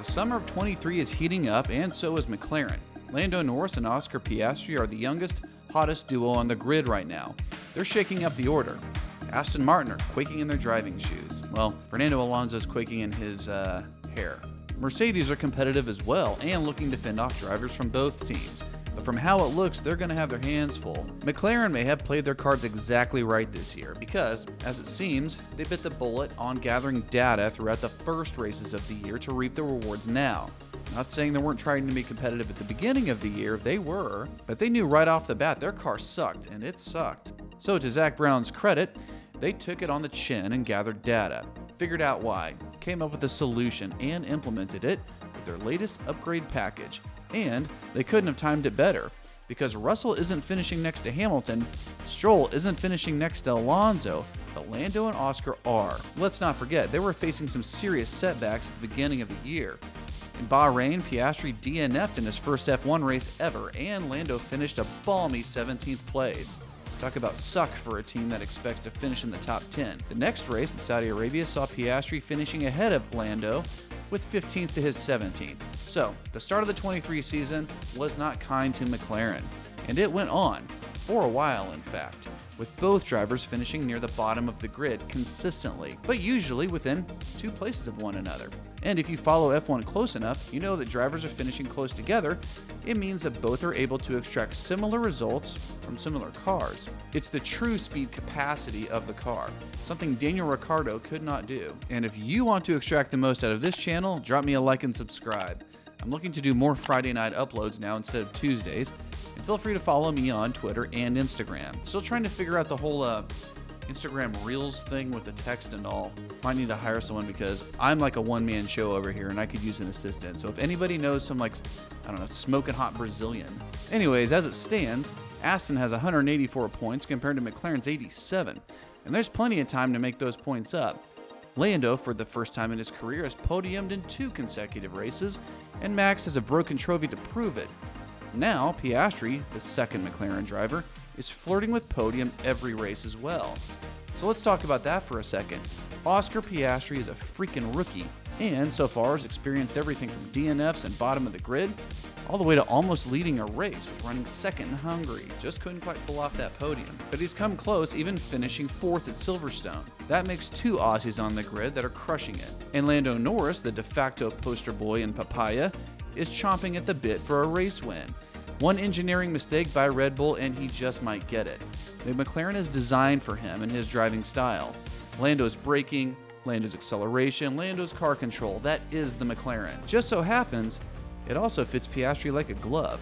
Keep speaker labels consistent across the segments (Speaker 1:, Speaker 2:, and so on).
Speaker 1: Summer of 23 is heating up, and so is McLaren. Lando Norris and Oscar Piastri are the youngest, hottest duo on the grid right now. They're shaking up the order. Aston Martin are quaking in their driving shoes. Well, Fernando Alonso's quaking in his hair. Mercedes are competitive as well and looking to fend off drivers from both teams. But from how it looks, they're going to have their hands full. McLaren may have played their cards exactly right this year because, as it seems, they bit the bullet on gathering data throughout the first races of the year to reap the rewards now. Not saying they weren't trying to be competitive at the beginning of the year, they were, but they knew right off the bat their car sucked, and it sucked. So to Zak Brown's credit, they took it on the chin and gathered data, figured out why, came up with a solution, and implemented it with their latest upgrade package. And they couldn't have timed it better, because Russell isn't finishing next to Hamilton, Stroll isn't finishing next to Alonso, but Lando and Oscar are. Let's not forget, they were facing some serious setbacks at the beginning of the year. In Bahrain, Piastri DNF'd in his first F1 race ever, and Lando finished a balmy 17th place. Talk about suck for a team that expects to finish in the top 10. The next race in Saudi Arabia saw Piastri finishing ahead of Lando with 15th to his 17th. So, the start of the 23 season was not kind to McLaren, and it went on, for a while in fact, with both drivers finishing near the bottom of the grid consistently, but usually within 2 places of one another. And if you follow F1 close enough, you know that drivers are finishing close together. It means that both are able to extract similar results from similar cars. It's the true speed capacity of the car, something Daniel Ricciardo could not do. And if you want to extract the most out of this channel, drop me a like and subscribe. I'm looking to do more Friday night uploads now instead of Tuesdays, and feel free to follow me on Twitter and Instagram. Still trying to figure out the whole Instagram Reels thing with the text and all. Might need to hire someone because I'm like a one-man show over here and I could use an assistant. So if anybody knows some smoking hot Brazilian. Anyways, as it stands, Aston has 184 points compared to McLaren's 87, and there's plenty of time to make those points up. Lando, for the first time in his career, has podiumed in 2 consecutive races, and Max has a broken trophy to prove it. Now, Piastri, the second McLaren driver, is flirting with podium every race as well. So let's talk about that for a second. Oscar Piastri is a freaking rookie, and so far has experienced everything from DNFs and bottom of the grid, all the way to almost leading a race with running second in Hungary. Just couldn't quite pull off that podium. But he's come close, even finishing 4th at Silverstone. That makes 2 Aussies on the grid that are crushing it. And Lando Norris, the de facto poster boy in Papaya, is chomping at the bit for a race win. One engineering mistake by Red Bull and he just might get it. The McLaren is designed for him and his driving style. Lando's braking, Lando's acceleration, Lando's car control, that is the McLaren. Just so happens, it also fits Piastri like a glove.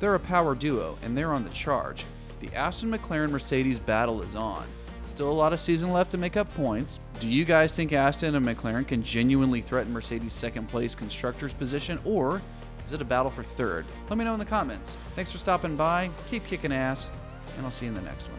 Speaker 1: They're a power duo and they're on the charge. The Aston McLaren-Mercedes battle is on. Still a lot of season left to make up points. Do you guys think Aston and McLaren can genuinely threaten Mercedes' second place constructors position, or is it a battle for third? Let me know in the comments. Thanks for stopping by, keep kicking ass, and I'll see you in the next one.